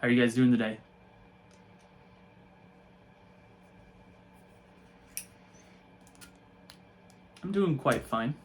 How are you guys doing today? I'm doing quite fine.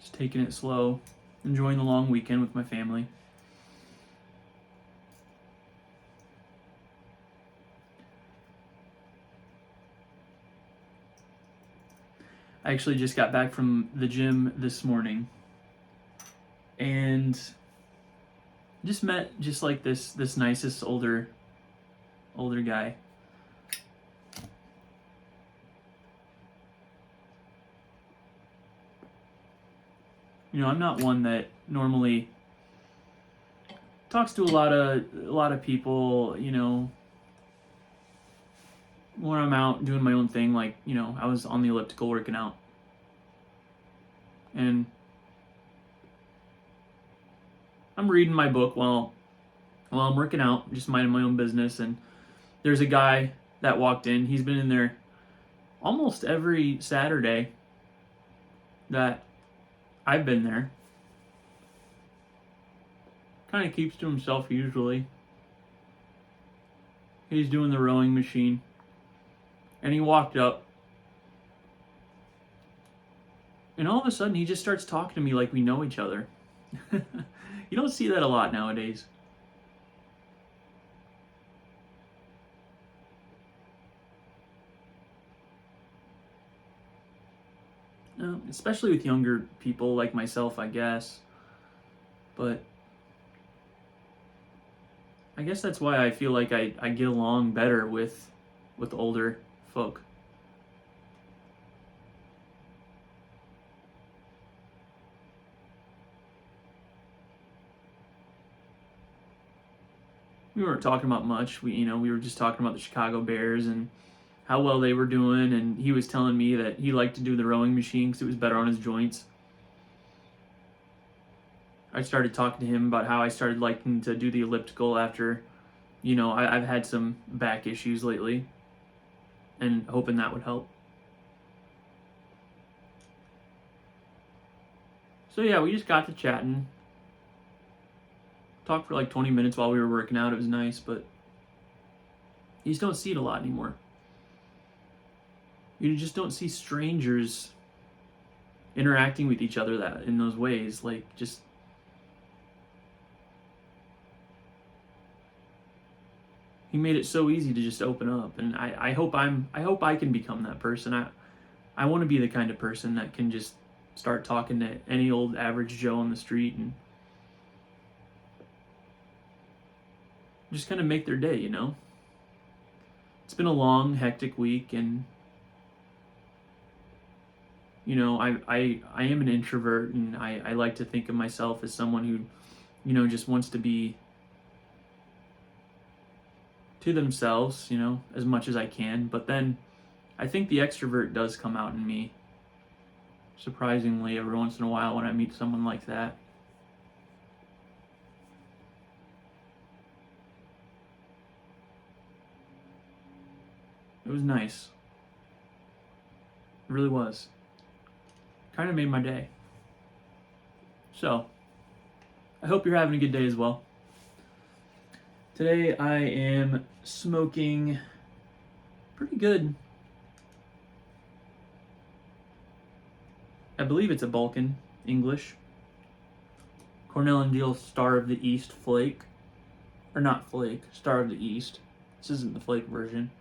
Just taking it slow, enjoying the long weekend with my family. I actually just got back from the gym this morning and just met like this nicest older guy. You know, I'm not one that normally talks to a lot of people, you know, when I'm out doing my own thing. Like, you know, I was on the elliptical working out, and I'm reading my book while I'm working out, just minding my own business, and there's a guy that walked in. He's been in there almost every Saturday that I've been there. Kind of keeps to himself usually. He's doing the rowing machine. And he walked up. And all of a sudden he just starts talking to me like we know each other. You don't see that a lot nowadays. Especially with younger people like myself, I guess. But I guess that's why I feel like I get along better with older folk. We weren't talking about much. We were just talking about the Chicago Bears and how well they were doing, and he was telling me that he liked to do the rowing machine because it was better on his joints. I started talking to him about how I started liking to do the elliptical after, you know, I've had some back issues lately, and hoping that would help. So yeah, we just got to chatting. Talked for like 20 minutes while we were working out. It was nice, but you just don't see it a lot anymore. You just don't see strangers interacting with each other that in those ways. Like, just he made it so easy to just open up, and I hope I can become that person. I want to be the kind of person that can just start talking to any old average Joe on the street and just kind of make their day, you know? It's been a long, hectic week, and you know, I am an introvert, and I like to think of myself as someone who, you know, just wants to be to themselves, you know, as much as I can. But then I think the extrovert does come out in me, surprisingly, every once in a while when I meet someone like that. It was nice. It really was. Kind of made my day. So, I hope you're having a good day as well. Today I am smoking pretty good. I believe it's a Balkan English. Cornell and Diehl Star of the East Flake. Or not Flake, Star of the East. This isn't the Flake version.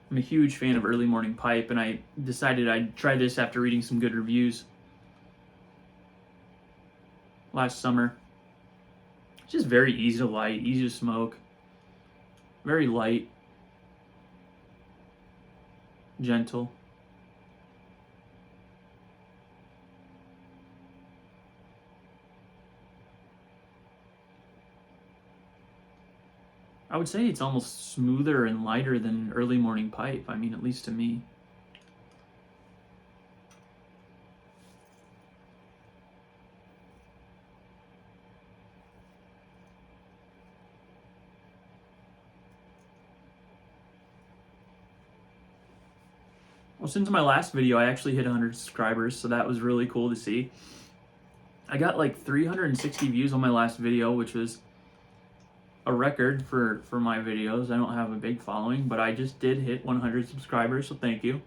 I'm a huge fan of early morning pipe, and I decided I'd try this after reading some good reviews last summer. It's just very easy to light, easy to smoke, very light, gentle. I would say it's almost smoother and lighter than early morning pipe. I mean, at least to me. Well, since my last video, I actually hit 100 subscribers, so that was really cool to see. I got like 360 views on my last video, which was a record for my videos. I don't have a big following, but I just did hit 100 subscribers, so thank you.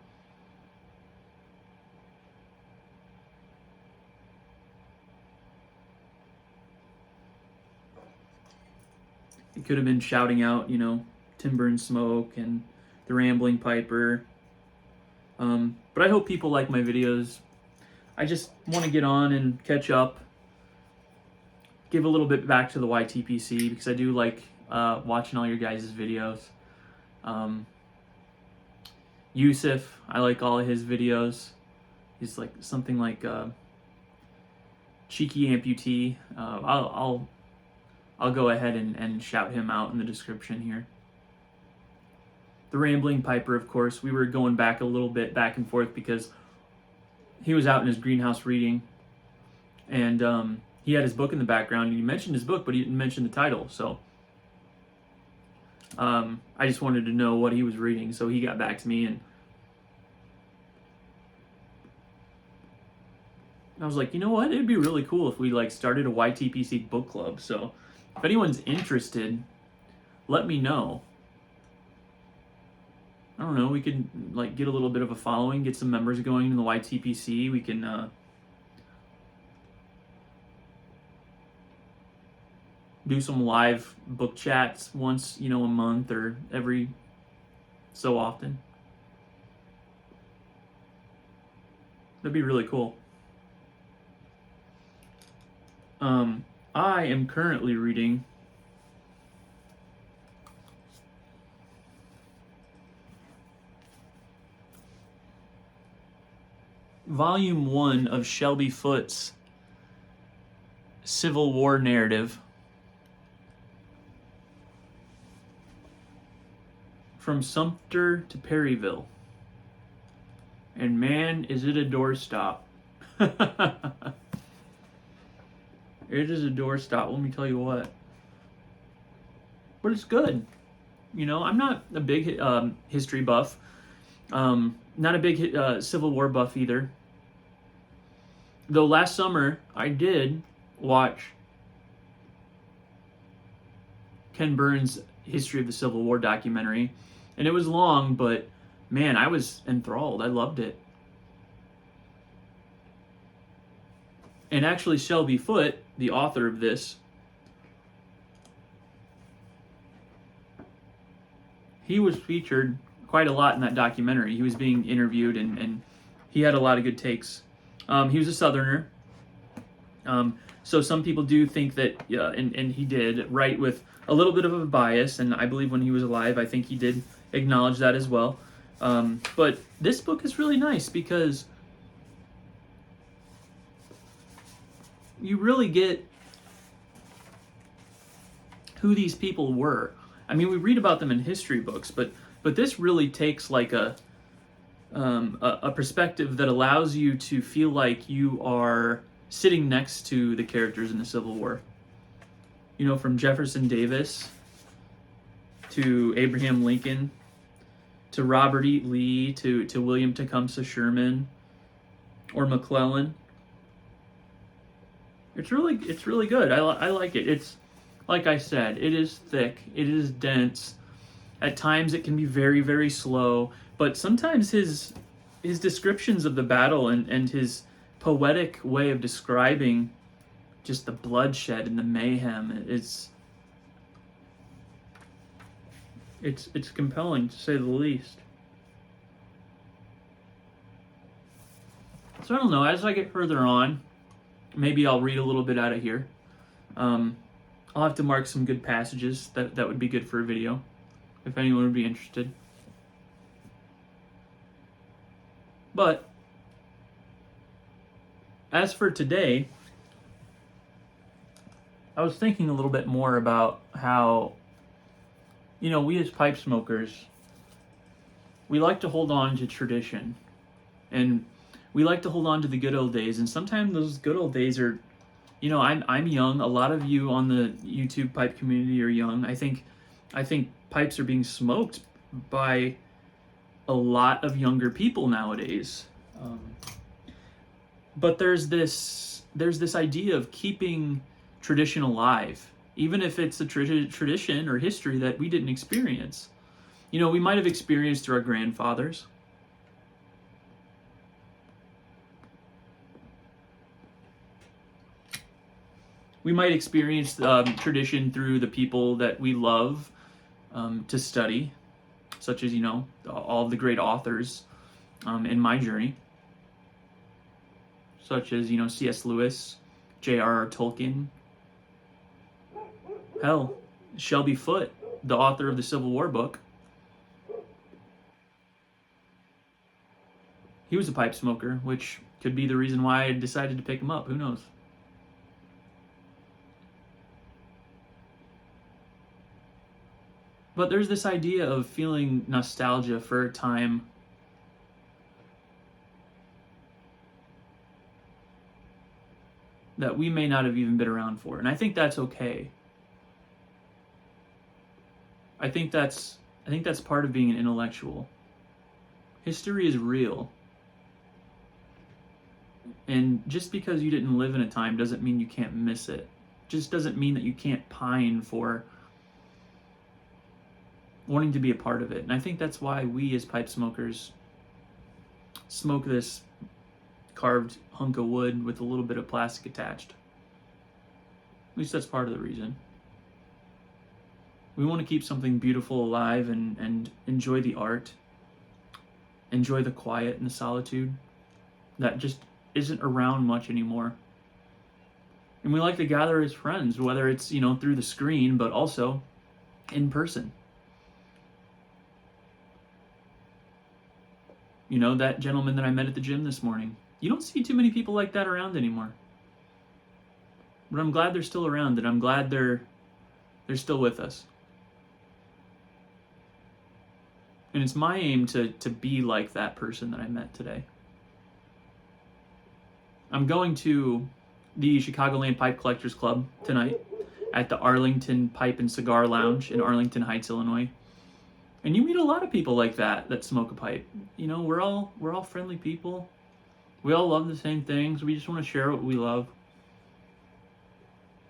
It could have been shouting out, you know, Timber and Smoke and the Rambling Piper. But I hope people like my videos. I just want to get on and catch up, give a little bit back to the YTPC, because I do like watching all your guys' videos. Yusuf, I like all of his videos. He's like something like Cheeky Amputee. I'll go ahead and shout him out in the description here. The Rambling Piper, of course, we were going back a little bit back and forth because he was out in his greenhouse reading, and he had his book in the background, and he mentioned his book, but he didn't mention the title, so I just wanted to know what he was reading, so he got back to me, and I was like, you know what, it'd be really cool if we like started a YTPC book club. So if anyone's interested, let me know. I don't know, we could like get a little bit of a following, get some members going in the YTPC. We can do some live book chats once, you know, a month or every so often. That'd be really cool. I am currently reading Volume 1 of Shelby Foote's Civil War narrative, From Sumter to Perryville. And man, is it a doorstop. It is a doorstop, let me tell you what. But it's good. You know, I'm not a big history buff. Not a big Civil War buff either. Though last summer, I did watch Ken Burns' History of the Civil War documentary. And it was long, but man, I was enthralled. I loved it. And actually, Shelby Foote, the author of this, he was featured quite a lot in that documentary. He was being interviewed, and he had a lot of good takes. He was a Southerner. So some people do think that, and he did, write with a little bit of a bias, and I believe when he was alive, I think he did acknowledge that as well. But this book is really nice because you really get who these people were. I mean, we read about them in history books, but this really takes like a perspective that allows you to feel like you are sitting next to the characters in the Civil War. You know, from Jefferson Davis to Abraham Lincoln to Robert E. Lee to William Tecumseh Sherman or McClellan. It's really good. I like it. It's, like I said, it is thick. It is dense. At times it can be very, very slow. But sometimes his descriptions of the battle and his poetic way of describing just the bloodshed and the mayhem, it's compelling, to say the least. So I don't know, as I get further on, maybe I'll read a little bit out of here. I'll have to mark some good passages that would be good for a video, if anyone would be interested. But as for today, I was thinking a little bit more about how, you know, we as pipe smokers, we like to hold on to tradition, and we like to hold on to the good old days, and sometimes those good old days are, you know, I'm young. A lot of you on the YouTube pipe community are young. I think pipes are being smoked by a lot of younger people nowadays. But there's this idea of keeping tradition alive, even if it's a tradition or history that we didn't experience. You know, we might have experienced through our grandfathers. We might experience tradition through the people that we love to study, such as, you know, all of the great authors in my journey, such as, you know, C.S. Lewis, J.R.R. Tolkien, hell, Shelby Foote, the author of the Civil War book. He was a pipe smoker, which could be the reason why I decided to pick him up. Who knows? But there's this idea of feeling nostalgia for a time that we may not have even been around for. And I think that's okay. I think that's part of being an intellectual. History is real. And just because you didn't live in a time doesn't mean you can't miss it. Just doesn't mean that you can't pine for wanting to be a part of it. And I think that's why we as pipe smokers smoke this carved hunk of wood with a little bit of plastic attached. At least that's part of the reason. We want to keep something beautiful alive and enjoy the art, enjoy the quiet and the solitude that just isn't around much anymore. And we like to gather as friends, whether it's, you know, through the screen, but also in person. You know, that gentleman that I met at the gym this morning. You don't see too many people like that around anymore. But I'm glad they're still around, and I'm glad they're still with us. And it's my aim to be like that person that I met today. I'm going to the Chicagoland Pipe Collectors Club tonight at the Arlington Pipe and Cigar Lounge in Arlington Heights, Illinois. And you meet a lot of people like that smoke a pipe. You know, we're all friendly people. We all love the same things. We just want to share what we love.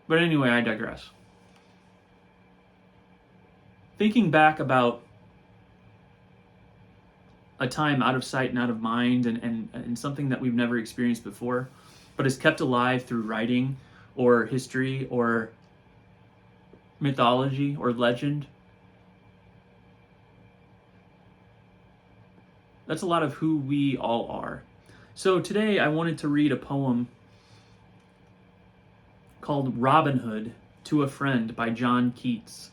But anyway, I digress. Thinking back about a time out of sight and out of mind and something that we've never experienced before, but is kept alive through writing or history or mythology or legend. That's a lot of who we all are. So today I wanted to read a poem called Robin Hood to a Friend by John Keats.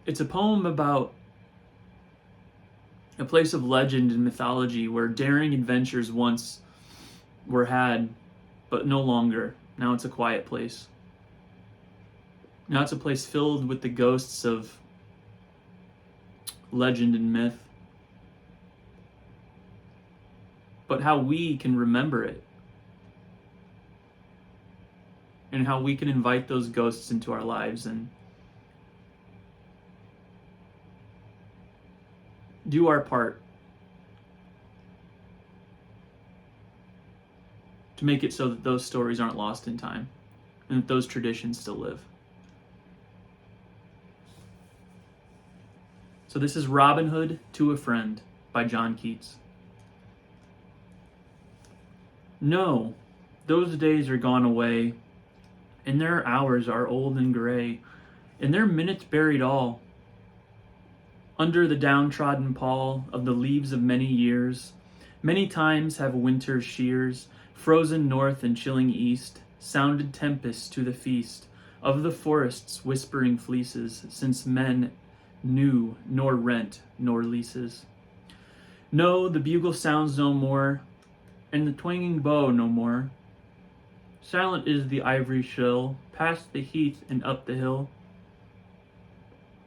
It's a poem about a place of legend and mythology where daring adventures once were had, but no longer. Now it's a quiet place. Now it's a place filled with the ghosts of legend and myth. But how we can remember it. And how we can invite those ghosts into our lives and do our part to make it so that those stories aren't lost in time and that those traditions still live. So this is Robin Hood to a Friend by John Keats. No, those days are gone away, and their hours are old and gray, and their minutes buried all under the downtrodden pall of the leaves of many years. Many times have winter's shears, frozen north and chilling east, sounded tempests to the feast of the forest's whispering fleeces, since men knew nor rent nor leases. No, the bugle sounds no more, and the twanging bow no more. Silent is the ivory shill, past the heath and up the hill.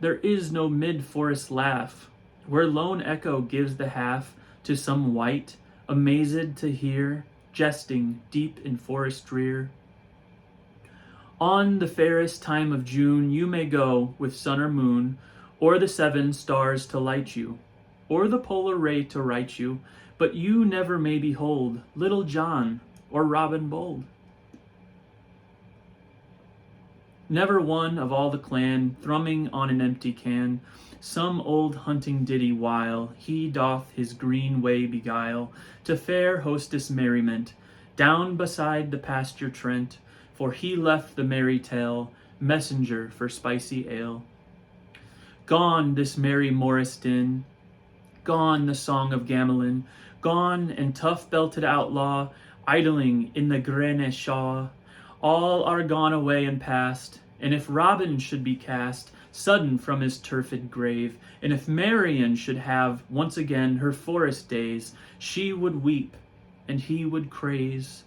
There is no mid-forest laugh, where lone echo gives the half to some wight, amazed to hear jesting deep in forest drear. On the fairest time of June you may go with sun or moon, or the 7 stars to light you, or the polar ray to right you, but you never may behold Little John or Robin bold. Never one of all the clan, thrumming on an empty can, some old hunting ditty while he doth his green way beguile, to fair hostess merriment, down beside the pasture Trent, for he left the merry tale, messenger for spicy ale. Gone this merry Morris din, gone the song of Gamelin, gone and tough-belted outlaw, idling in the grene shaw. All are gone away and past, and if Robin should be cast sudden from his turfed grave, and if Marian should have once again her forest days, she would weep, and he would craze.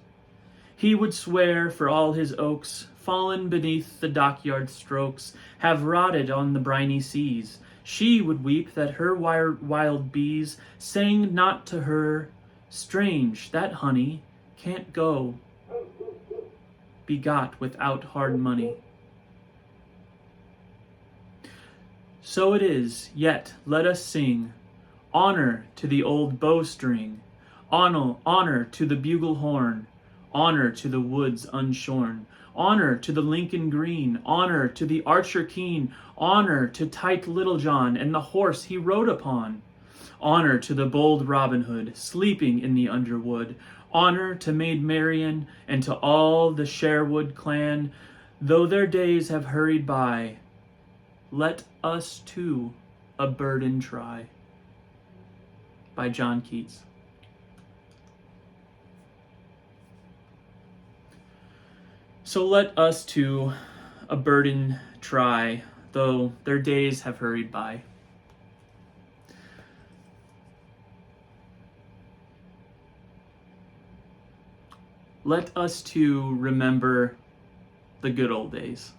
He would swear for all his oaks, fallen beneath the dockyard strokes, have rotted on the briny seas. She would weep that her wild bees sang not to her, strange, that honey can't go, be got without hard money. So it is, yet let us sing, honor to the old bowstring, honor to the bugle horn, honor to the woods unshorn, honor to the Lincoln green, honor to the archer keen, honor to tight Little John and the horse he rode upon, honor to the bold Robin Hood sleeping in the underwood, honor to Maid Marian and to all the Sherwood clan, though their days have hurried by, let us too a burden try. By John Keats. So let us too a burden try, though their days have hurried by. Let us too remember the good old days.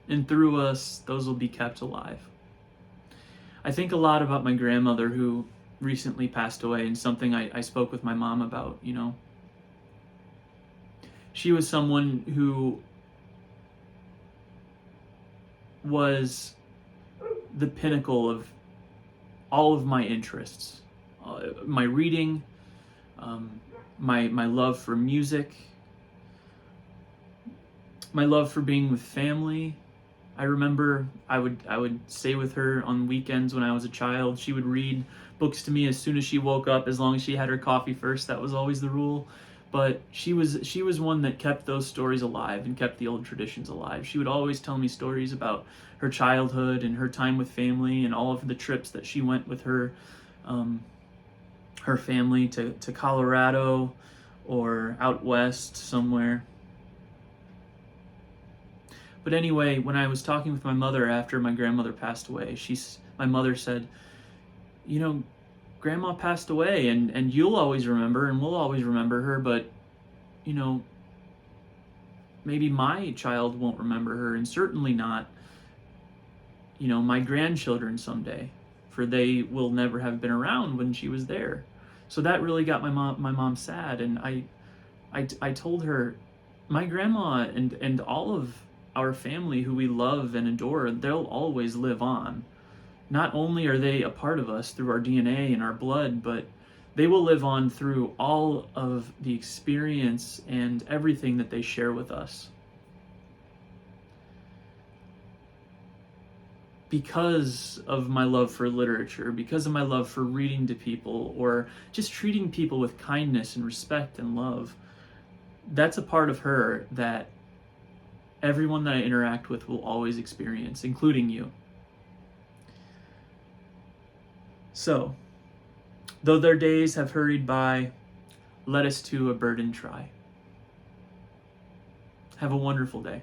And through us, those will be kept alive. I think a lot about my grandmother who recently passed away, and something I spoke with my mom about, She was someone who was the pinnacle of all of my interests. My reading, my love for music, my love for being with family. I remember I would stay with her on weekends when I was a child. She would read books to me as soon as she woke up, as long as she had her coffee first. That was always the rule. But she was one that kept those stories alive and kept the old traditions alive. She would always tell me stories about her childhood and her time with family and all of the trips that she went with her family to Colorado or out west somewhere. But anyway, when I was talking with my mother after my grandmother passed away, my mother said, Grandma passed away, and you'll always remember, and we'll always remember her, but, maybe my child won't remember her, and certainly not, my grandchildren someday, for they will never have been around when she was there. So that really got my mom sad, and I told her, my grandma and all of our family who we love and adore, they'll always live on. Not only are they a part of us through our DNA and our blood, but they will live on through all of the experience and everything that they share with us. Because of my love for literature, because of my love for reading to people, or just treating people with kindness and respect and love, that's a part of her that everyone that I interact with will always experience, including you. So, though their days have hurried by, let us too a burden try. Have a wonderful day.